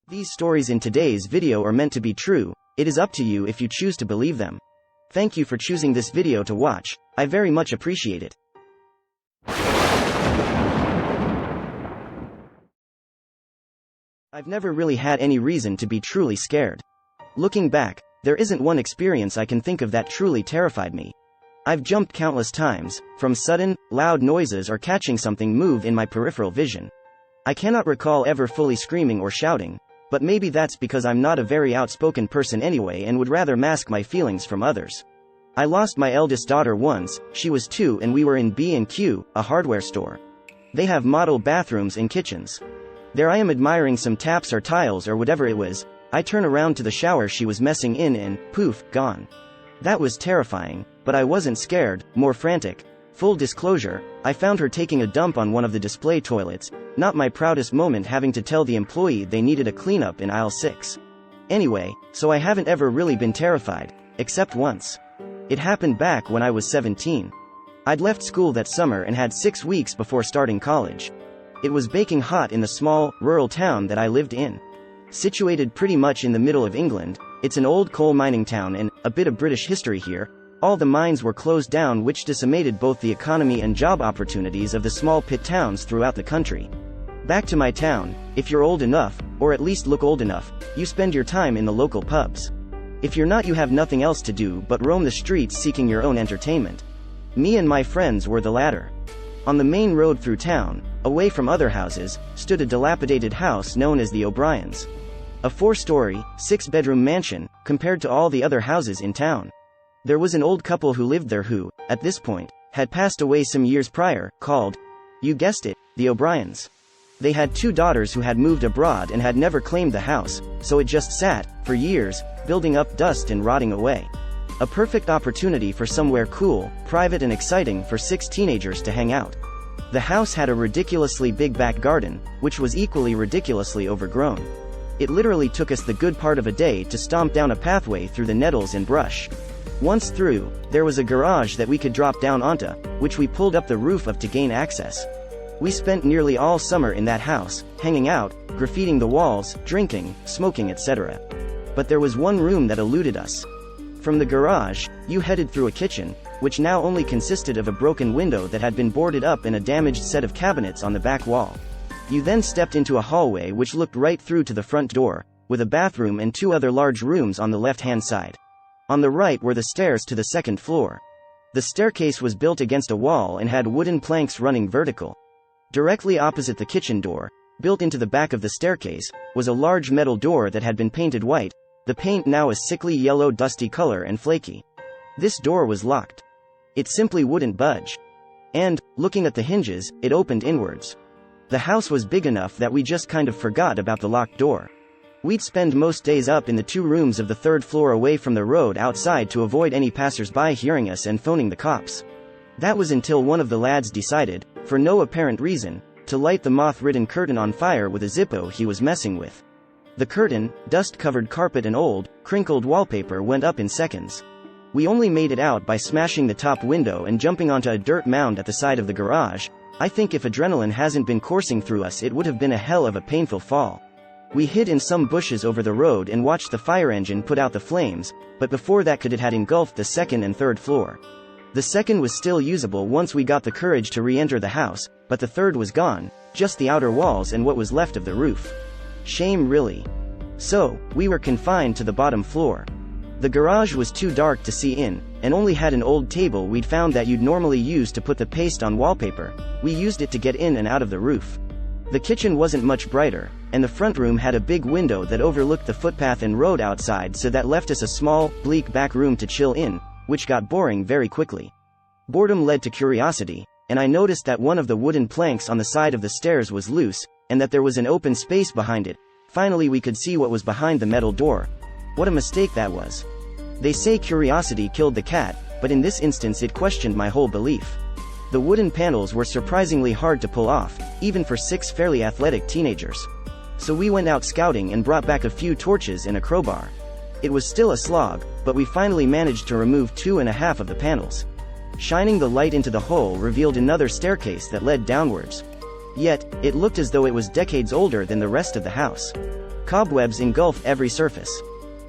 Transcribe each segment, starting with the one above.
These stories in today's video are meant to be true. It is up to you if you choose to believe them. Thank you for choosing this video to watch. I very much appreciate it. I've never really had any reason to be truly scared. Looking back, there isn't one experience I can think of that truly terrified me. I've jumped countless times, from sudden, loud noises or catching something move in my peripheral vision. I cannot recall ever fully screaming or shouting, but maybe that's because I'm not a very outspoken person anyway and would rather mask my feelings from others. I lost my eldest daughter once. She was 2 and we were in B&Q, a hardware store. They have model bathrooms and kitchens. There I am admiring some taps or tiles or whatever it was. I turn around to the shower she was messing in and, poof, gone. That was terrifying, but I wasn't scared, more frantic. Full disclosure, I found her taking a dump on one of the display toilets, not my proudest moment having to tell the employee they needed a cleanup in aisle 6. Anyway, so I haven't ever really been terrified, except once. It happened back when I was 17. I'd left school that summer and had 6 weeks before starting college. It was baking hot in the small, rural town that I lived in. Situated pretty much in the middle of England, it's an old coal mining town and, a bit of British history here, all the mines were closed down, which decimated both the economy and job opportunities of the small pit towns throughout the country. Back to my town, if you're old enough, or at least look old enough, you spend your time in the local pubs. If you're not, you have nothing else to do but roam the streets seeking your own entertainment. Me and my friends were the latter. On the main road through town, away from other houses, stood a dilapidated house known as the O'Briens. A 4-story, 6-bedroom mansion, compared to all the other houses in town. There was an old couple who lived there who, at this point, had passed away some years prior, called, you guessed it, the O'Briens. They had 2 daughters who had moved abroad and had never claimed the house, so it just sat, for years, building up dust and rotting away. A perfect opportunity for somewhere cool, private and exciting for 6 teenagers to hang out. The house had a ridiculously big back garden, which was equally ridiculously overgrown. It literally took us the good part of a day to stomp down a pathway through the nettles and brush. Once through, there was a garage that we could drop down onto, which we pulled up the roof of to gain access. We spent nearly all summer in that house, hanging out, graffitiing the walls, drinking, smoking, etc. But there was one room that eluded us. From the garage, you headed through a kitchen, which now only consisted of a broken window that had been boarded up and a damaged set of cabinets on the back wall. You then stepped into a hallway which looked right through to the front door, with a bathroom and 2 other large rooms on the left-hand side. On the right were the stairs to the 2nd floor. The staircase was built against a wall and had wooden planks running vertical. Directly opposite the kitchen door, built into the back of the staircase, was a large metal door that had been painted white, the paint now a sickly yellow dusty color and flaky. This door was locked. It simply wouldn't budge. And, looking at the hinges, it opened inwards. The house was big enough that we just kind of forgot about the locked door. We'd spend most days up in the 2 rooms of the 3rd floor away from the road outside to avoid any passers-by hearing us and phoning the cops. That was until one of the lads decided, for no apparent reason, to light the moth-ridden curtain on fire with a Zippo he was messing with. The curtain, dust-covered carpet and old, crinkled wallpaper went up in seconds. We only made it out by smashing the top window and jumping onto a dirt mound at the side of the garage. I think if adrenaline hasn't been coursing through us, it would have been a hell of a painful fall. We hid in some bushes over the road and watched the fire engine put out the flames, but before that it had engulfed the 2nd and 3rd floor. The 2nd was still usable once we got the courage to re-enter the house, but the 3rd was gone, just the outer walls and what was left of the roof. Shame really. So, we were confined to the bottom floor. The garage was too dark to see in, and only had an old table we'd found that you'd normally use to put the paste on wallpaper. We used it to get in and out of the roof. The kitchen wasn't much brighter, and the front room had a big window that overlooked the footpath and road outside, so that left us a small, bleak back room to chill in, which got boring very quickly. Boredom led to curiosity, and I noticed that one of the wooden planks on the side of the stairs was loose, and that there was an open space behind it. Finally we could see what was behind the metal door. What a mistake that was. They say curiosity killed the cat, but in this instance it questioned my whole belief. The wooden panels were surprisingly hard to pull off, even for 6 fairly athletic teenagers. So we went out scouting and brought back a few torches and a crowbar. It was still a slog, but we finally managed to remove 2.5 of the panels. Shining the light into the hole revealed another staircase that led downwards. Yet, it looked as though it was decades older than the rest of the house. Cobwebs engulfed every surface.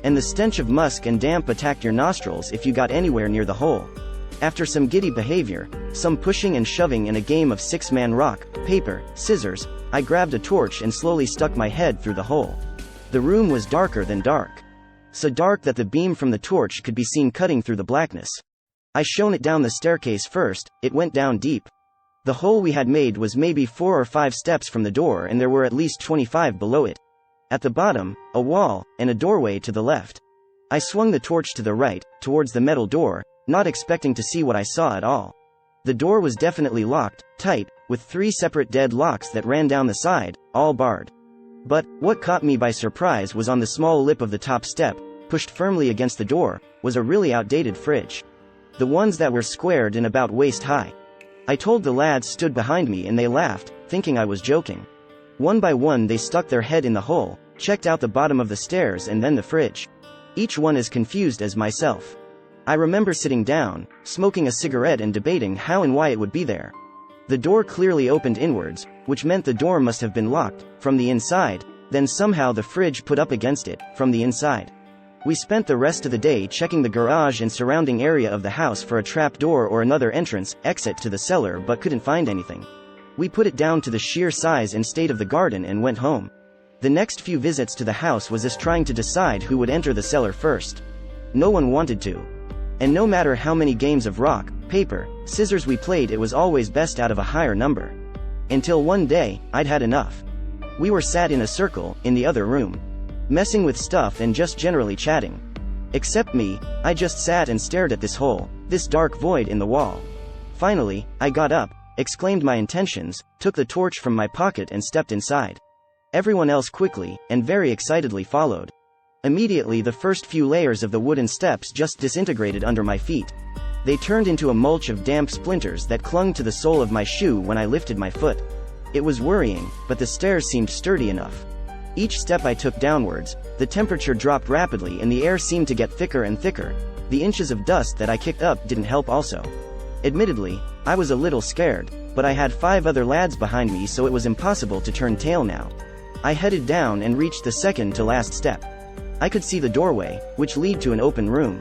And the stench of musk and damp attacked your nostrils if you got anywhere near the hole. After some giddy behavior, some pushing and shoving and a game of 6-man rock, paper, scissors, I grabbed a torch and slowly stuck my head through the hole. The room was darker than dark. So dark that the beam from the torch could be seen cutting through the blackness. I shone it down the staircase first. It went down deep. The hole we had made was maybe 4 or 5 steps from the door, and there were at least 25 below it. At the bottom, a wall, and a doorway to the left. I swung the torch to the right, towards the metal door, not expecting to see what I saw at all. The door was definitely locked, tight, with 3 separate dead locks that ran down the side, all barred. But what caught me by surprise was on the small lip of the top step, pushed firmly against the door, was a really outdated fridge. The ones that were squared and about waist high. I told the lads stood behind me and they laughed, thinking I was joking. One by one they stuck their head in the hole, checked out the bottom of the stairs and then the fridge. Each one as confused as myself. I remember sitting down, smoking a cigarette and debating how and why it would be there. The door clearly opened inwards, which meant the door must have been locked, from the inside, then somehow the fridge put up against it, from the inside. We spent the rest of the day checking the garage and surrounding area of the house for a trap door or another entrance, exit to the cellar, but couldn't find anything. We put it down to the sheer size and state of the garden and went home. The next few visits to the house was us trying to decide who would enter the cellar first. No one wanted to. And no matter how many games of rock, paper, scissors we played, it was always best out of a higher number. Until one day, I'd had enough. We were sat in a circle, in the other room. Messing with stuff and just generally chatting. Except me, I just sat and stared at this hole, this dark void in the wall. Finally, I got up, exclaimed my intentions, took the torch from my pocket and stepped inside. Everyone else quickly, and very excitedly followed. Immediately the first few layers of the wooden steps just disintegrated under my feet. They turned into a mulch of damp splinters that clung to the sole of my shoe when I lifted my foot. It was worrying, but the stairs seemed sturdy enough. Each step I took downwards, the temperature dropped rapidly and the air seemed to get thicker and thicker. The inches of dust that I kicked up didn't help also. Admittedly, I was a little scared, but I had 5 other lads behind me, so it was impossible to turn tail now. I headed down and reached the second to last step. I could see the doorway, which led to an open room.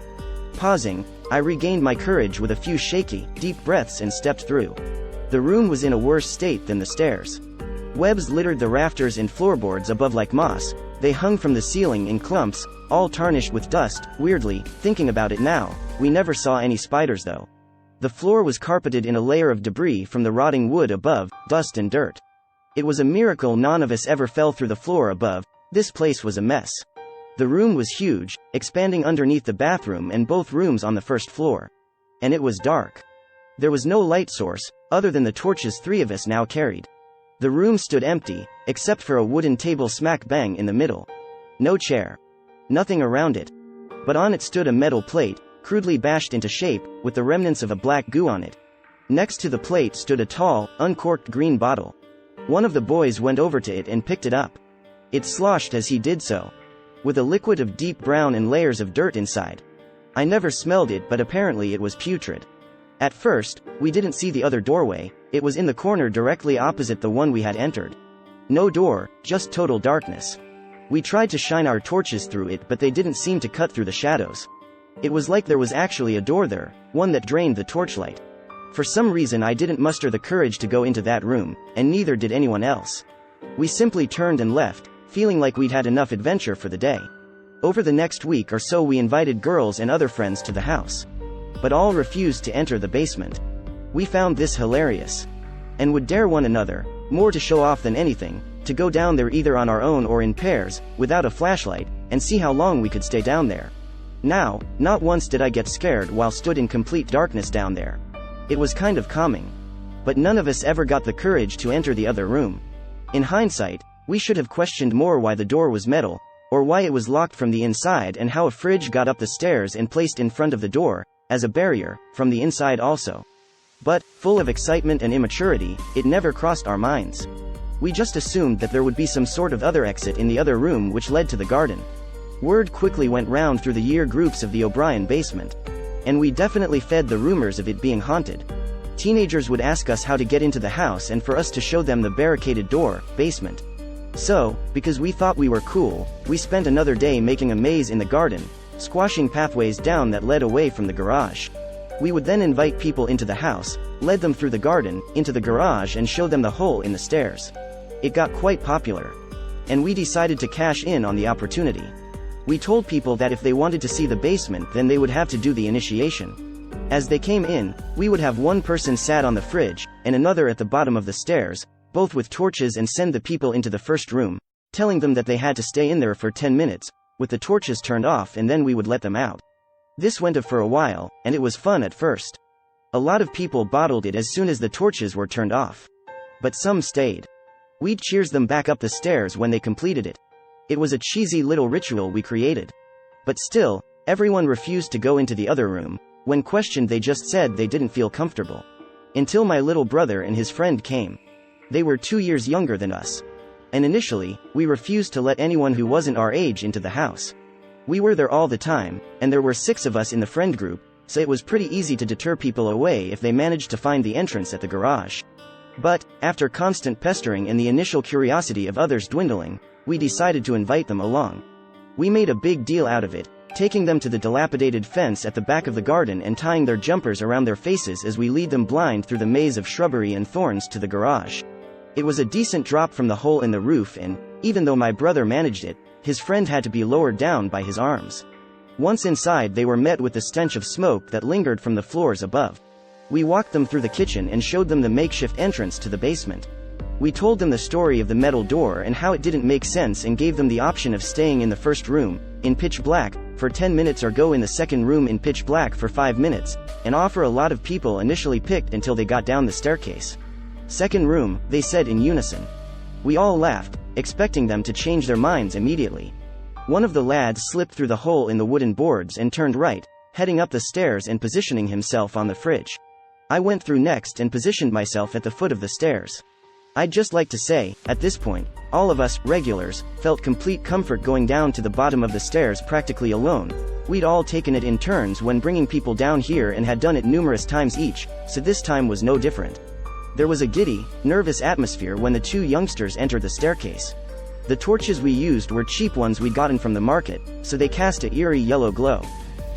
Pausing, I regained my courage with a few shaky, deep breaths and stepped through. The room was in a worse state than the stairs. Webs littered the rafters and floorboards above like moss. They hung from the ceiling in clumps, all tarnished with dust. Weirdly, thinking about it now, we never saw any spiders though. The floor was carpeted in a layer of debris from the rotting wood above, dust and dirt. It was a miracle none of us ever fell through the floor above. This place was a mess. The room was huge, expanding underneath the bathroom and both rooms on the first floor. And it was dark. There was no light source, other than the torches 3 of us now carried. The room stood empty, except for a wooden table smack bang in the middle. No chair. Nothing around it. But on it stood a metal plate, crudely bashed into shape, with the remnants of a black goo on it. Next to the plate stood a tall, uncorked green bottle. One of the boys went over to it and picked it up. It sloshed as he did so, with a liquid of deep brown and layers of dirt inside. I never smelled it, but apparently it was putrid. At first, we didn't see the other doorway. It was in the corner directly opposite the one we had entered. No door, just total darkness. We tried to shine our torches through it, but they didn't seem to cut through the shadows. It was like there was actually a door there, one that drained the torchlight. For some reason I didn't muster the courage to go into that room, and neither did anyone else. We simply turned and left, feeling like we'd had enough adventure for the day. Over the next week or so we invited girls and other friends to the house. But all refused to enter the basement. We found this hilarious. And would dare one another, more to show off than anything, to go down there either on our own or in pairs, without a flashlight, and see how long we could stay down there. Now, not once did I get scared while stood in complete darkness down there. It was kind of calming. But none of us ever got the courage to enter the other room. In hindsight, we should have questioned more why the door was metal, or why it was locked from the inside, and how a fridge got up the stairs and placed in front of the door, as a barrier, from the inside also. But, full of excitement and immaturity, it never crossed our minds. We just assumed that there would be some sort of other exit in the other room which led to the garden. Word quickly went round through the year groups of the O'Brien basement. And we definitely fed the rumors of it being haunted. Teenagers would ask us how to get into the house and for us to show them the barricaded door, basement. So, because we thought we were cool, we spent another day making a maze in the garden, squashing pathways down that led away from the garage. We would then invite people into the house, led them through the garden, into the garage and show them the hole in the stairs. It got quite popular. And we decided to cash in on the opportunity. We told people that if they wanted to see the basement then they would have to do the initiation. As they came in, we would have one person sat on the fridge, and another at the bottom of the stairs, both with torches, and send the people into the first room, telling them that they had to stay in there for 10 minutes, with the torches turned off, and then we would let them out. This went on for a while, and it was fun at first. A lot of people bottled it as soon as the torches were turned off. But some stayed. We'd cheers them back up the stairs when they completed it. It was a cheesy little ritual we created. But still, everyone refused to go into the other room. When questioned they just said they didn't feel comfortable. Until my little brother and his friend came. They were 2 years younger than us. And initially, we refused to let anyone who wasn't our age into the house. We were there all the time, and there were 6 of us in the friend group, so it was pretty easy to deter people away if they managed to find the entrance at the garage. But, after constant pestering and the initial curiosity of others dwindling, we decided to invite them along. We made a big deal out of it, taking them to the dilapidated fence at the back of the garden and tying their jumpers around their faces as we lead them blind through the maze of shrubbery and thorns to the garage. It was a decent drop from the hole in the roof, and, even though my brother managed it, his friend had to be lowered down by his arms. Once inside they were met with the stench of smoke that lingered from the floors above. We walked them through the kitchen and showed them the makeshift entrance to the basement. We told them the story of the metal door and how it didn't make sense, and gave them the option of staying in the first room, in pitch black, for 10 minutes, or go in the second room in pitch black for 5 minutes, and offer a lot of people initially picked until they got down the staircase. Second room, they said in unison. We all laughed, expecting them to change their minds immediately. One of the lads slipped through the hole in the wooden boards and turned right, heading up the stairs and positioning himself on the fridge. I went through next and positioned myself at the foot of the stairs. I'd just like to say, at this point, all of us, regulars, felt complete comfort going down to the bottom of the stairs practically alone. We'd all taken it in turns when bringing people down here and had done it numerous times each, so this time was no different. There was a giddy, nervous atmosphere when the 2 youngsters entered the staircase. The torches we used were cheap ones we'd gotten from the market, so they cast a eerie yellow glow.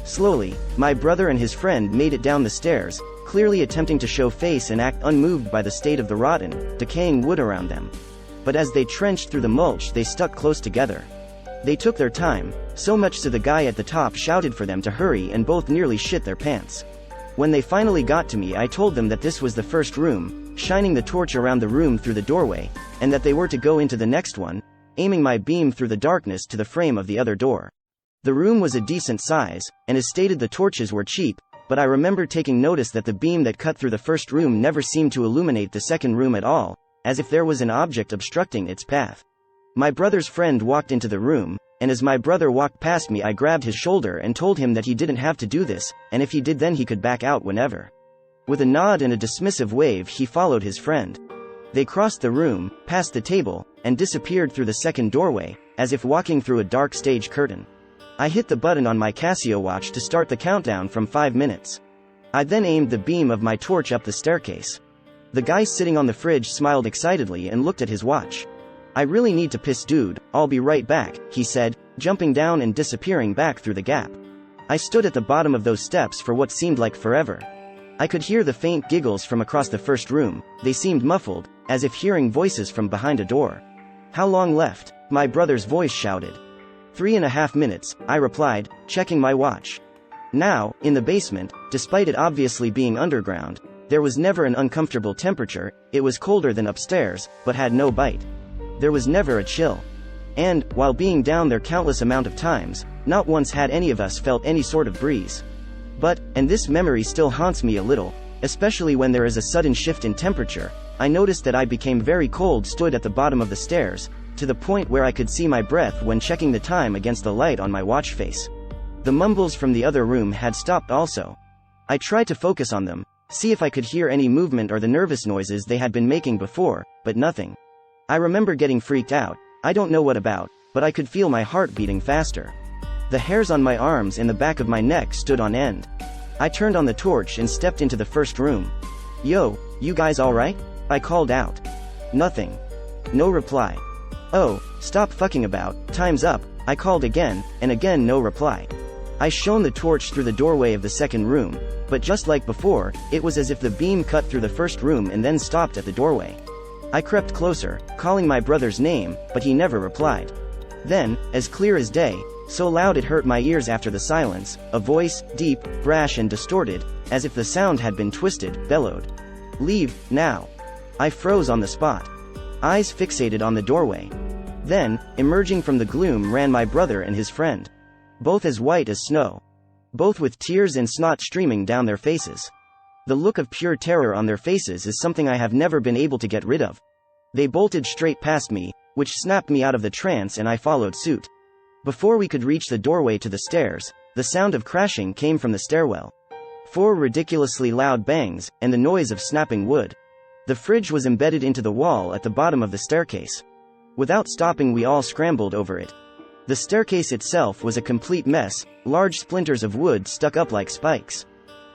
Slowly, my brother and his friend made it down the stairs, clearly attempting to show face and act unmoved by the state of the rotten, decaying wood around them. But as they trenched through the mulch they stuck close together. They took their time, so much so the guy at the top shouted for them to hurry, and both nearly shit their pants. When they finally got to me I told them that this was the first room, shining the torch around the room through the doorway, and that they were to go into the next one, aiming my beam through the darkness to the frame of the other door. The room was a decent size, and as stated the torches were cheap, but I remember taking notice that the beam that cut through the first room never seemed to illuminate the second room at all, as if there was an object obstructing its path. My brother's friend walked into the room, and as my brother walked past me I grabbed his shoulder and told him that he didn't have to do this, and if he did then he could back out whenever. With a nod and a dismissive wave he followed his friend. They crossed the room, past the table, and disappeared through the second doorway, as if walking through a dark stage curtain. I hit the button on my Casio watch to start the countdown from 5 minutes. I then aimed the beam of my torch up the staircase. The guy sitting on the fridge smiled excitedly and looked at his watch. I really need to piss, dude, I'll be right back, he said, jumping down and disappearing back through the gap. I stood at the bottom of those steps for what seemed like forever. I could hear the faint giggles from across the first room. They seemed muffled, as if hearing voices from behind a door. How long left? My brother's voice shouted. 3.5 minutes, I replied, checking my watch. Now, in the basement, despite it obviously being underground, there was never an uncomfortable temperature. It was colder than upstairs, but had no bite. There was never a chill. And, while being down there countless amount of times, not once had any of us felt any sort of breeze. But, and this memory still haunts me a little, especially when there is a sudden shift in temperature, I noticed that I became very cold, stood at the bottom of the stairs, to the point where I could see my breath when checking the time against the light on my watch face. The mumbles from the other room had stopped also. I tried to focus on them, see if I could hear any movement or the nervous noises they had been making before, but nothing. I remember getting freaked out, I don't know what about, but I could feel my heart beating faster. The hairs on my arms and the back of my neck stood on end. I turned on the torch and stepped into the first room. Yo, you guys alright? I called out. Nothing. No reply. "Oh, stop fucking about, time's up," I called again, and again no reply. I shone the torch through the doorway of the second room, but just like before, it was as if the beam cut through the first room and then stopped at the doorway. I crept closer, calling my brother's name, but he never replied. Then, as clear as day, so loud it hurt my ears after the silence, a voice, deep, brash and distorted, as if the sound had been twisted, bellowed. "Leave, now." I froze on the spot. Eyes fixated on the doorway. Then, emerging from the gloom ran my brother and his friend. Both as white as snow. Both with tears and snot streaming down their faces. The look of pure terror on their faces is something I have never been able to get rid of. They bolted straight past me, which snapped me out of the trance, and I followed suit. Before we could reach the doorway to the stairs, the sound of crashing came from the stairwell. 4 ridiculously loud bangs, and the noise of snapping wood. The fridge was embedded into the wall at the bottom of the staircase. Without stopping, we all scrambled over it. The staircase itself was a complete mess, large splinters of wood stuck up like spikes.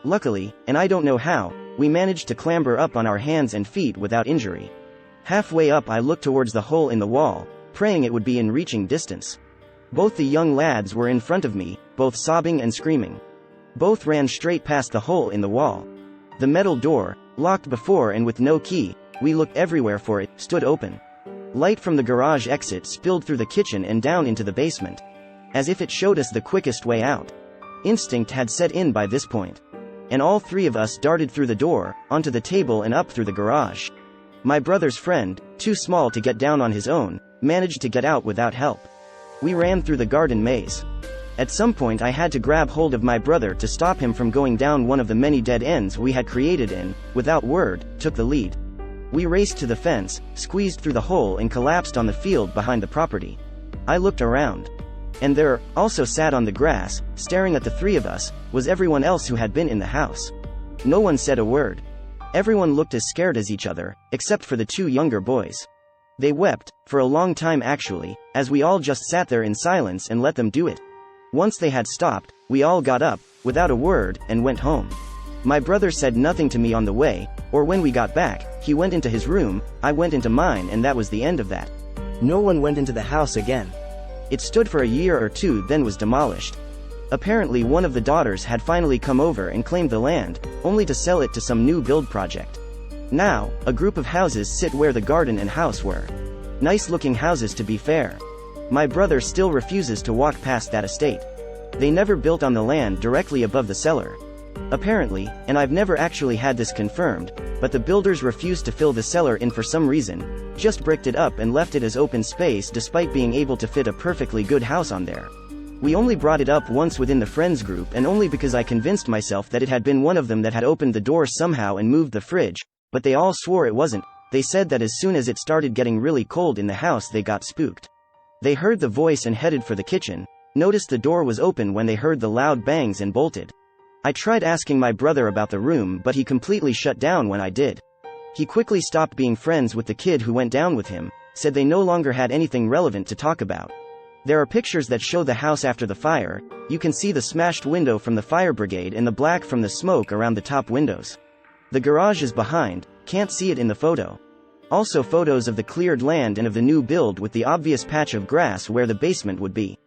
Luckily, and I don't know how, we managed to clamber up on our hands and feet without injury. Halfway up I looked towards the hole in the wall, praying it would be in reaching distance. Both the young lads were in front of me, both sobbing and screaming. Both ran straight past the hole in the wall. The metal door, locked before and with no key, we looked everywhere for it, stood open. Light from the garage exit spilled through the kitchen and down into the basement. As if it showed us the quickest way out. Instinct had set in by this point. And all 3 of us darted through the door, onto the table and up through the garage. My brother's friend, too small to get down on his own, managed to get out without help. We ran through the garden maze. At some point I had to grab hold of my brother to stop him from going down one of the many dead ends we had created and, without word, took the lead. We raced to the fence, squeezed through the hole and collapsed on the field behind the property. I looked around. And there, also sat on the grass, staring at the 3 of us, was everyone else who had been in the house. No one said a word. Everyone looked as scared as each other, except for the 2 younger boys. They wept, for a long time actually, as we all just sat there in silence and let them do it. Once they had stopped, we all got up, without a word, and went home. My brother said nothing to me on the way, or when we got back. He went into his room, I went into mine, and that was the end of that. No one went into the house again. It stood for a year or 2, then was demolished. Apparently one of the daughters had finally come over and claimed the land, only to sell it to some new build project. Now, a group of houses sit where the garden and house were. Nice looking houses, to be fair. My brother still refuses to walk past that estate. They never built on the land directly above the cellar. Apparently, and I've never actually had this confirmed, but the builders refused to fill the cellar in for some reason, just bricked it up and left it as open space despite being able to fit a perfectly good house on there. We only brought it up once within the friends group, and only because I convinced myself that it had been one of them that had opened the door somehow and moved the fridge, but they all swore it wasn't. They said that as soon as it started getting really cold in the house they got spooked. They heard the voice and headed for the kitchen, noticed the door was open when they heard the loud bangs and bolted. I tried asking my brother about the room, but he completely shut down when I did. He quickly stopped being friends with the kid who went down with him, said they no longer had anything relevant to talk about. There are pictures that show the house after the fire. You can see the smashed window from the fire brigade and the black from the smoke around the top windows. The garage is behind, can't see it in the photo. Also photos of the cleared land and of the new build with the obvious patch of grass where the basement would be.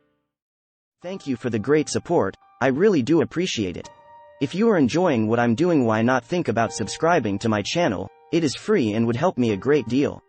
Thank you for the great support, I really do appreciate it. If you are enjoying what I'm doing, why not think about subscribing to my channel? It is free and would help me a great deal.